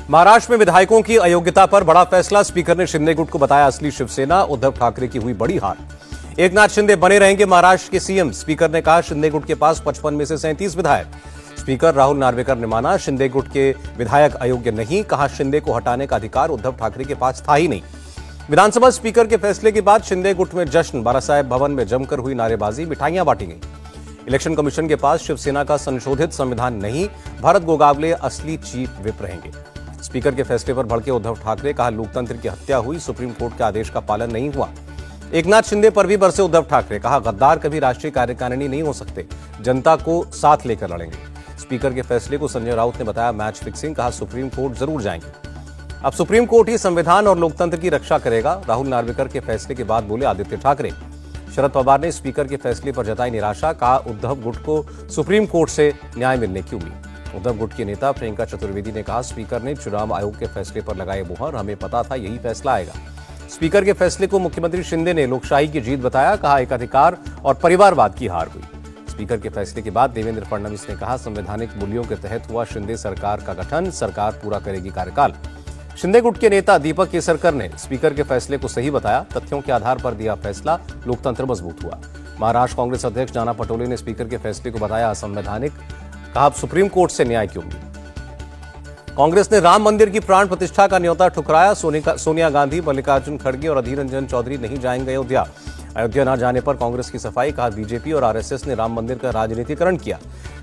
महाराष्ट्र में विधायकों की अयोग्यता पर बड़ा फैसला। स्पीकर ने शिंदे गुट को बताया असली शिवसेना। उद्धव ठाकरे की हुई बड़ी हार। एकनाथ शिंदे बने रहेंगे महाराष्ट्र के सीएम। स्पीकर ने कहा शिंदे गुट के पास 55 में से 37 विधायक। स्पीकर राहुल नार्वेकर ने माना शिंदे गुट के विधायक अयोग्य नहीं। कहा शिंदे को हटाने का अधिकार उद्धव ठाकरे के पास था ही नहीं। विधानसभा स्पीकर के फैसले के बाद शिंदे गुट में जश्न। बालासाहेब भवन में जमकर हुई नारेबाजी, मिठाइयां बांटी गई। इलेक्शन कमीशन के पास शिवसेना का संशोधित संविधान नहीं। भरत गोगावले असली चीफ विप रहेंगे। स्पीकर के फैसले पर भड़के उद्धव ठाकरे। कहा लोकतंत्र की हत्या हुई, सुप्रीम कोर्ट के आदेश का पालन नहीं हुआ। एकनाथ शिंदे पर भी बरसे उद्धव ठाकरे। कहा गद्दार कभी राष्ट्रीय कार्यकारिणी नहीं हो सकते, जनता को साथ लेकर लड़ेंगे। स्पीकर के फैसले को संजय राउत ने बताया मैच फिक्सिंग। कहा सुप्रीम कोर्ट जरूर जाएंगे। अब सुप्रीम कोर्ट ही संविधान और लोकतंत्र की रक्षा करेगा। राहुल नार्वेकर के फैसले के बाद बोले आदित्य ठाकरे। शरद पवार ने स्पीकर के फैसले पर जताई निराशा। कहा उद्धव गुट को सुप्रीम कोर्ट से न्याय मिलने की उम्मीद। उद्धव गुट की नेता प्रियंका चतुर्वेदी ने कहा स्पीकर ने चुनाव आयोग के फैसले पर लगाए मुहर। हमें पता था यही फैसला आएगा। स्पीकर के फैसले को मुख्यमंत्री शिंदे ने लोकशाही की जीत बताया। कहा एकाधिकार और परिवारवाद की हार हुई। स्पीकर के फैसले के बाद देवेंद्र फडणवीस ने कहा संवैधानिक मूल्यों के तहत हुआ शिंदे सरकार का गठन, सरकार पूरा करेगी कार्यकाल। शिंदे गुट के नेता दीपक केसरकर ने स्पीकर के फैसले को सही बताया। तथ्यों के आधार पर दिया फैसला, लोकतंत्र मजबूत हुआ। महाराष्ट्र कांग्रेस अध्यक्ष नाना पटोले ने स्पीकर के फैसले को बताया असंवैधानिक। कहा सुप्रीम कोर्ट से न्याय की उम्मीद। कांग्रेस ने राम मंदिर की प्राण प्रतिष्ठा का न्योता ठुकराया। सोनिया गांधी, मल्लिकार्जुन खड़गे और अधीर रंजन चौधरी नहीं जाएंगे अयोध्या। अयोध्या न जाने पर कांग्रेस की सफाई। कहा बीजेपी और आरएसएस ने राम मंदिर का राजनीतिकरण किया।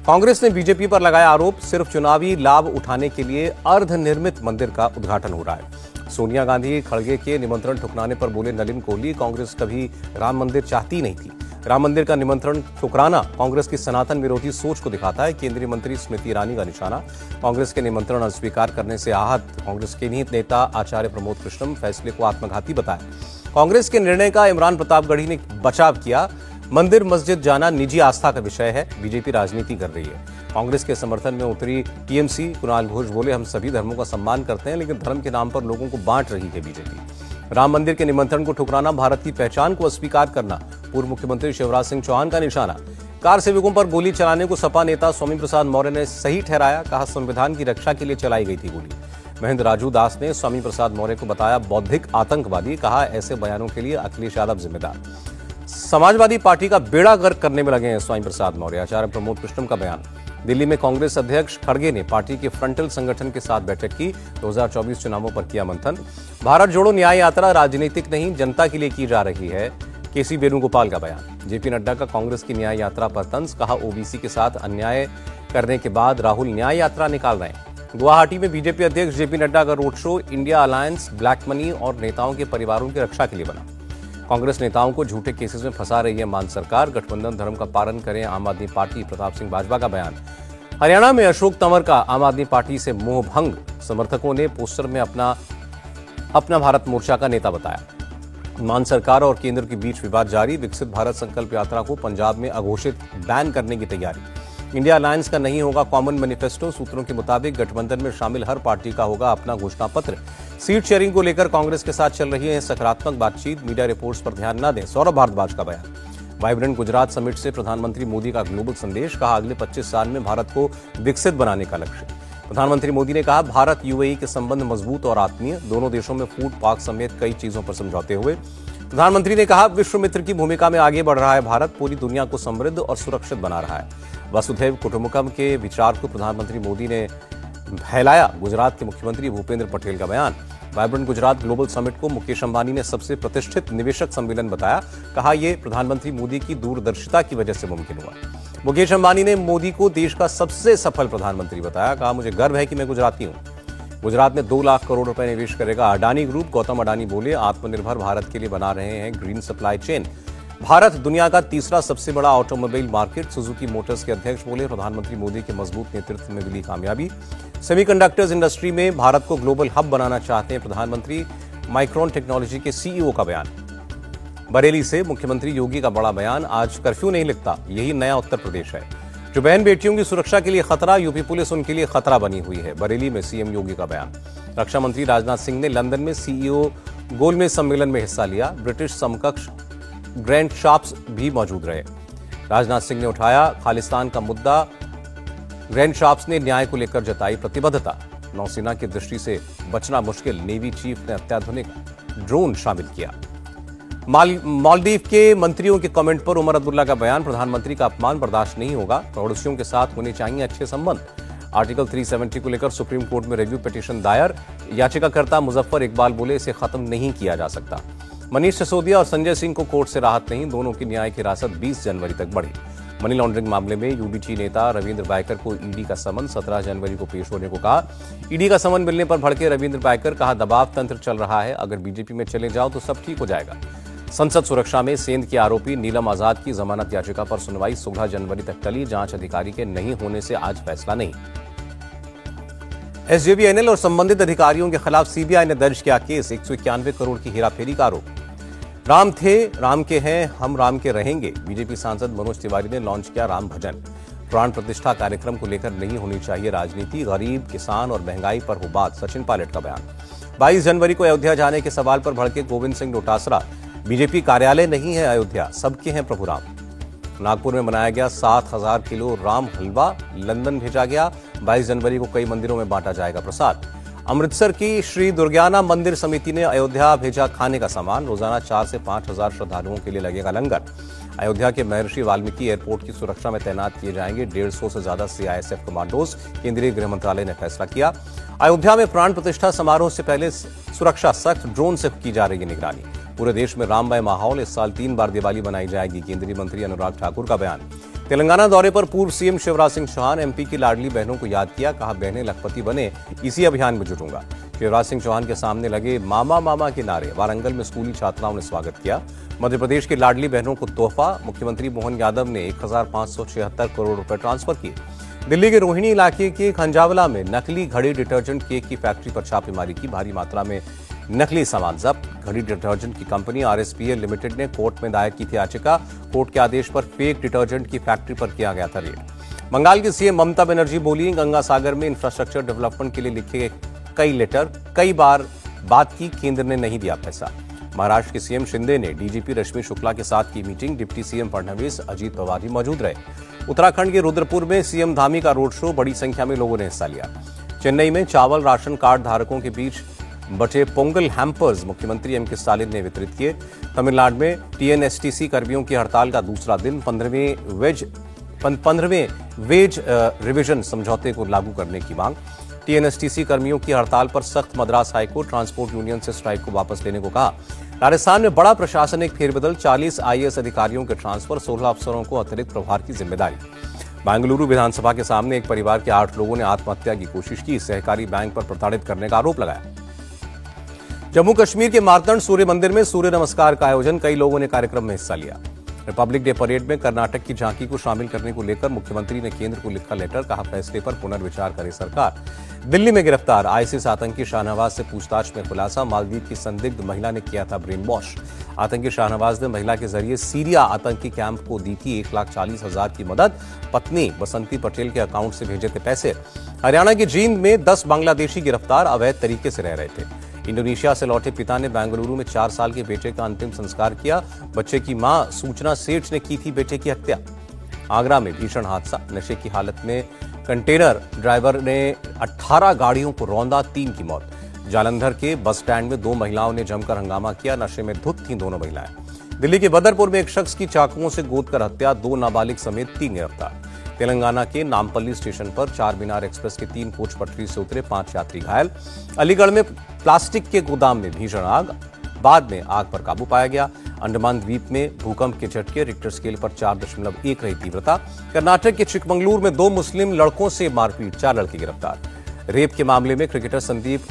कांग्रेस ने बीजेपी पर लगाया आरोप सिर्फ चुनावी लाभ उठाने के लिए अर्धनिर्मित मंदिर का उद्घाटन हो रहा है। सोनिया गांधी, खड़गे के निमंत्रण ठुकराने पर बोले नलिन कोहली कांग्रेस कभी राम मंदिर चाहती नहीं थी। राम मंदिर का निमंत्रण ठुकराना कांग्रेस की सनातन विरोधी सोच को दिखाता है। केंद्रीय मंत्री स्मृति ईरानी का निशाना। कांग्रेस के निमंत्रण अस्वीकार करने से आहत कांग्रेस के निहित नेता आचार्य प्रमोद कृष्णम फैसले को आत्मघाती बताया। कांग्रेस के निर्णय का इमरान प्रतापगढ़ी ने बचाव किया। मंदिर मस्जिद जाना निजी आस्था का विषय है, बीजेपी राजनीति कर रही है। कांग्रेस के समर्थन में उतरी टीएमसी। कुणाल घोष बोले हम सभी धर्मों का सम्मान करते हैं, लेकिन धर्म के नाम पर लोगों को बांट रही है बीजेपी। राम मंदिर के निमंत्रण को ठुकराना भारत की पहचान को अस्वीकार करना। पूर्व मुख्यमंत्री शिवराज सिंह चौहान का निशाना। कार सेवकों पर गोली चलाने को सपा नेता स्वामी प्रसाद मौर्य ने सही ठहराया। कहा संविधान की रक्षा के लिए चलाई गई थी गोली। महेंद्र राजू दास ने स्वामी प्रसाद मौर्य को बताया बौद्धिक आतंकवादी। कहा ऐसे बयानों के लिए अखिलेश यादव जिम्मेदार। समाजवादी पार्टी का बेड़ा गर्क करने में लगे हैं स्वामी प्रसाद मौर्य। आचार्य प्रमोद कृष्णम का बयान। दिल्ली में कांग्रेस अध्यक्ष खड़गे ने पार्टी के फ्रंटल संगठन के साथ बैठक की। 2024 चुनावों पर किया मंथन। भारत जोड़ो न्याय यात्रा राजनीतिक नहीं जनता के लिए की जा रही है, केसी वेणुगोपाल का बयान। जेपी नड्डा का कांग्रेस की न्याय यात्रा पर तंज। कहा ओबीसी के साथ अन्याय करने के बाद राहुल न्याय यात्रा निकाल रहे हैं। गुवाहाटी में बीजेपी अध्यक्ष जेपी नड्डा का road show. India alliance black money और नेताओं के परिवारों की रक्षा के लिए बना। कांग्रेस नेताओं को झूठे केसेस में फंसा रही है मान सरकार। गठबंधन धर्म का पालन करें आम आदमी पार्टी। प्रताप सिंह बाजवा का बयान। हरियाणा में अशोक तंवर का आम आदमी पार्टी से मोह भंग। समर्थकों ने पोस्टर में अपना भारत मोर्चा का नेता बताया। मान सरकार और केंद्र के बीच विवाद जारी। विकसित भारत संकल्प यात्रा को पंजाब में अघोषित बैन करने की तैयारी। इंडिया अलायंस का नहीं होगा कॉमन मैनिफेस्टो। सूत्रों के मुताबिक गठबंधन में शामिल हर पार्टी का होगा अपना घोषणा पत्र। सीट शेयरिंग को लेकर कांग्रेस के साथ चल रही है सकारात्मक बातचीत। मीडिया रिपोर्ट्स पर ध्यान न दें, सौरभ भारद्वाज का बयान। वाइब्रेंट गुजरात समिट से प्रधानमंत्री मोदी का ग्लोबल संदेश। कहा अगले 25 साल में भारत को विकसित बनाने का लक्ष्य। प्रधानमंत्री मोदी ने कहा भारत यूएई के संबंध मजबूत और आत्मीय। दोनों देशों में फूड पार्क समेत कई चीजों पर समझौते हुए। प्रधानमंत्री ने कहा विश्व मित्र की भूमिका में आगे बढ़ रहा है भारत। पूरी दुनिया को समृद्ध और सुरक्षित बना रहा है। वसुधैव कुटुंबकम के विचार को प्रधानमंत्री मोदी ने फैलाया। गुजरात के मुख्यमंत्री भूपेंद्र पटेल का बयान। वाइब्रेंट गुजरात ग्लोबल समिट को मुकेश अंबानी ने सबसे प्रतिष्ठित निवेशक सम्मेलन बताया। कहा यह प्रधानमंत्री मोदी की दूरदर्शिता की वजह से मुमकिन हुआ। मुकेश अंबानी ने मोदी को देश का सबसे सफल प्रधानमंत्री बताया। कहा मुझे गर्व है कि मैं गुजराती हूं। गुजरात में 2 लाख करोड़ रुपए निवेश करेगा अडानी ग्रुप। गौतम अडानी बोले आत्मनिर्भर भारत के लिए बना रहे हैं ग्रीन सप्लाई चेन। भारत दुनिया का तीसरा सबसे बड़ा ऑटोमोबाइल मार्केट। सुजुकी मोटर्स के अध्यक्ष बोले प्रधानमंत्री मोदी के मजबूत नेतृत्व में मिली कामयाबी। सेमीकंडक्टर्स इंडस्ट्री में भारत को ग्लोबल हब बनाना चाहते हैं प्रधानमंत्री। माइक्रोन टेक्नोलॉजी के सीईओ का बयान। बरेली से मुख्यमंत्री योगी का बड़ा बयान। आज कर्फ्यू नहीं लगता, यही नया उत्तर प्रदेश है। जो बहन बेटियों की सुरक्षा के लिए खतरा, यूपी पुलिस उनके लिए खतरा बनी हुई है। बरेली में सीएम योगी का बयान। रक्षा मंत्री राजनाथ सिंह ने लंदन में सीईओ गोलमेज सम्मेलन में हिस्सा लिया। ब्रिटिश समकक्ष ग्रैंड शाप्स भी मौजूद रहे। राजनाथ सिंह ने उठाया खालिस्तान का मुद्दा। ग्रैंड शाप्स ने न्याय को लेकर जताई प्रतिबद्धता। नौसेना की दृष्टि से बचना मुश्किल, नेवी चीफ ने अत्याधुनिक ड्रोन शामिल किया। मालदीव के मंत्रियों के कमेंट पर उमर अब्दुल्ला का बयान, प्रधानमंत्री का अपमान बर्दाश्त नहीं होगा, पड़ोसियों के साथ होने चाहिए अच्छे संबंध। आर्टिकल 370 को लेकर सुप्रीम कोर्ट में रिव्यू पिटीशन दायर, याचिकाकर्ता मुजफ्फर इकबाल बोले इसे खत्म नहीं किया जा सकता। मनीष सिसोदिया और संजय सिंह को कोर्ट से राहत नहीं, दोनों की न्यायिक हिरासत 20 जनवरी तक बढ़ी। मनी लॉन्ड्रिंग मामले में यूडीटी नेता रविंद्र बायकर को ईडी का समन, 17 जनवरी को पेश होने को कहा। ईडी का समन मिलने पर भड़के रविंद्र बायकर, कहा दबाव तंत्र चल रहा है, अगर बीजेपी में चले जाओ तो सब ठीक हो जाएगा। संसद सुरक्षा में सेंध के आरोपी नीलम आजाद की जमानत याचिका पर सुनवाई 16 जनवरी तक टली, जांच अधिकारी के नहीं होने से आज फैसला नहीं। एसजेवीएनएल और संबंधित अधिकारियों के खिलाफ सीबीआई ने दर्ज किया केस, 191 करोड़ की हेराफेरी का आरोप। राम थे, राम के हैं, हम राम के रहेंगे। बीजेपी सांसद मनोज तिवारी ने लॉन्च किया राम भजन। प्राण प्रतिष्ठा कार्यक्रम को लेकर नहीं होनी चाहिए राजनीति, गरीब, किसान और महंगाई पर हो बात, सचिन पायलट का बयान। 22 जनवरी को अयोध्या जाने के सवाल पर भड़के गोविंद सिंह डोटासरा, बीजेपी कार्यालय नहीं है अयोध्या, सबके हैं प्रभु राम। नागपुर में बनाया गया 7000 किलो राम हलवा, लंदन भेजा गया। 22 जनवरी को कई मंदिरों में बांटा जाएगा प्रसाद। अमृतसर की श्री दुर्गाना मंदिर समिति ने अयोध्या भेजा खाने का सामान, रोजाना 4 से 5 हजार श्रद्धालुओं के लिए लगेगा लंगर। अयोध्या के महर्षि वाल्मीकि एयरपोर्ट की सुरक्षा में तैनात किए जाएंगे 150 से ज्यादा सीआईएसएफ कमांडोज, केंद्रीय गृह मंत्रालय ने फैसला किया। अयोध्या में प्राण प्रतिष्ठा समारोह से पहले सुरक्षा सख्त, ड्रोन से की जा रही है निगरानी। पूरे देश में राममय माहौल, इस साल 3 बार दिवाली मनाई जाएगी, केंद्रीय मंत्री अनुराग ठाकुर का बयान। तेलंगाना दौरे पर पूर्व सीएम शिवराज सिंह चौहान, एमपी की लाडली बहनों को याद किया, कहा बहनें लखपति बने, इसी अभियान में जुटूंगा। शिवराज सिंह चौहान के सामने लगे मामा मामा के नारे, वारंगल में स्कूली छात्राओं ने स्वागत किया। मध्य प्रदेश की लाडली बहनों को तोहफा, मुख्यमंत्री मोहन यादव ने 1576 करोड़ रुपए ट्रांसफर किए। दिल्ली के रोहिणी इलाके के खंजावला में नकली घड़ी डिटर्जेंट केक की फैक्ट्री पर छापेमारी की, भारी मात्रा में नकली सामान जब्त। घड़ी डिटर्जेंट की कंपनी आरएसपीएल लिमिटेड ने कोर्ट में दायर की थी याचिका, कोर्ट के आदेश पर फेक डिटर्जेंट की फैक्ट्री पर किया गया था रेड। बंगाल की सीएम ममता बनर्जी बोली, गंगा सागर में इंफ्रास्ट्रक्चर डेवलपमेंट के लिए लिखे गए कई लेटर, कई बार बात की, केंद्र ने नहीं दिया पैसा। महाराष्ट्र के सीएम शिंदे ने डीजीपी रश्मि शुक्ला के साथ की meeting, deputy CM Fadnavis, Ajit Pawar भी मौजूद रहे। उत्तराखंड के रुद्रपुर में सीएम धामी का रोड शो, बड़ी संख्या में लोगों ने हिस्सा लिया। चेन्नई में चावल राशन कार्ड धारकों के बीच बचे पोंगल हैम्पर्स मुख्यमंत्री एम.के. स्टालिन ने वितरित किए। तमिलनाडु में टीएनएसटीसी कर्मियों की हड़ताल का दूसरा दिन, 15वें वेज रिवीजन समझौते को लागू करने की मांग। टीएनएसटीसी कर्मियों की हड़ताल पर सख्त, मद्रास हाईकोर्ट ट्रांसपोर्ट यूनियन से स्ट्राइक को वापस लेने को कहा। राजस्थान में बड़ा प्रशासनिक फेरबदल, 40 आईएएस अधिकारियों के ट्रांसफर, 16 अफसरों को अतिरिक्त प्रभार की जिम्मेदारी। बेंगलुरु विधानसभा के सामने एक परिवार के 8 लोगों ने आत्महत्या की कोशिश की, सहकारी बैंक पर प्रताड़ित करने का आरोप लगाया। जम्मू कश्मीर के मार्तंड सूर्य मंदिर में सूर्य नमस्कार का आयोजन, कई लोगों ने कार्यक्रम में हिस्सा लिया। रिपब्लिक डे परेड में कर्नाटक की झांकी को शामिल करने को लेकर मुख्यमंत्री ने केंद्र को लिखा लेटर, कहा फैसले पर पुनर्विचार करे सरकार। दिल्ली में गिरफ्तार आईएसआईएस आतंकी शाहनवाज से पूछताछ में खुलासा, मालदीव की संदिग्ध महिला ने किया था ब्रेन वॉश। आतंकी शाहनवाज ने महिला के जरिए सीरिया आतंकी कैंप को दी थी 1,40,000 की मदद, पत्नी बसंती पटेल के अकाउंट से भेजे थे पैसे। हरियाणा के जींद में 10 बांग्लादेशी गिरफ्तार, अवैध तरीके से रह रहे थे। इंडोनेशिया से लौटे पिता ने बेंगलुरु में 4 साल के बेटे का अंतिम संस्कार किया, बच्चे की मां सूचना सेठ ने की थी बेटे की हत्या। आगरा में भीषण हादसा, नशे की हालत में कंटेनर ड्राइवर ने 18 गाड़ियों को रौंदा, 3 की मौत। जालंधर के बस स्टैंड में 2 महिलाओं ने जमकर हंगामा किया, नशे में धुत थीं दोनों महिलाएं। दिल्ली के बदरपुर में एक शख्स की चाकुओं से गोदकर हत्या, 2 नाबालिग समेत 3 गिरफ्तार। तेलंगाना के नामपल्ली स्टेशन पर 4 मीनार एक्सप्रेस के 3 कोच पटरी से उतरे, 5 यात्री घायल। अलीगढ़ में प्लास्टिक के गोदाम में भीषण आग, बाद में आग पर काबू पाया गया। अंडमान द्वीप में भूकंप के झटके, रिक्टर स्केल पर 4.1 रही तीव्रता। कर्नाटक के चिकमंगलुरु में 2 मुस्लिम लड़कों से मारपीट, 4 लड़के गिरफ्तार। रेप के मामले में क्रिकेटर संदीप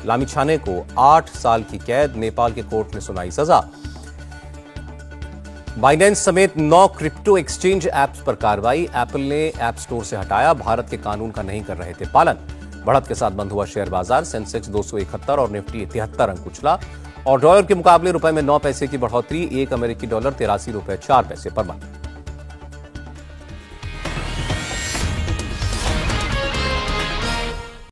लामिछाने को 8 साल की कैद, नेपाल के कोर्ट ने सुनाई सजा। बाइनेंस समेत 9 क्रिप्टो एक्सचेंज ऐप्स पर कार्रवाई, एप्पल ने ऐप स्टोर से हटाया, भारत के कानून का नहीं कर रहे थे पालन। बढ़त के साथ बंद हुआ शेयर बाजार, सेंसेक्स 271 और निफ्टी 73 अंक उछला और डॉलर के मुकाबले रुपए में 9 पैसे की बढ़ोतरी, 1 अमेरिकी डॉलर 83 रुपए 4 पैसे पर बंद।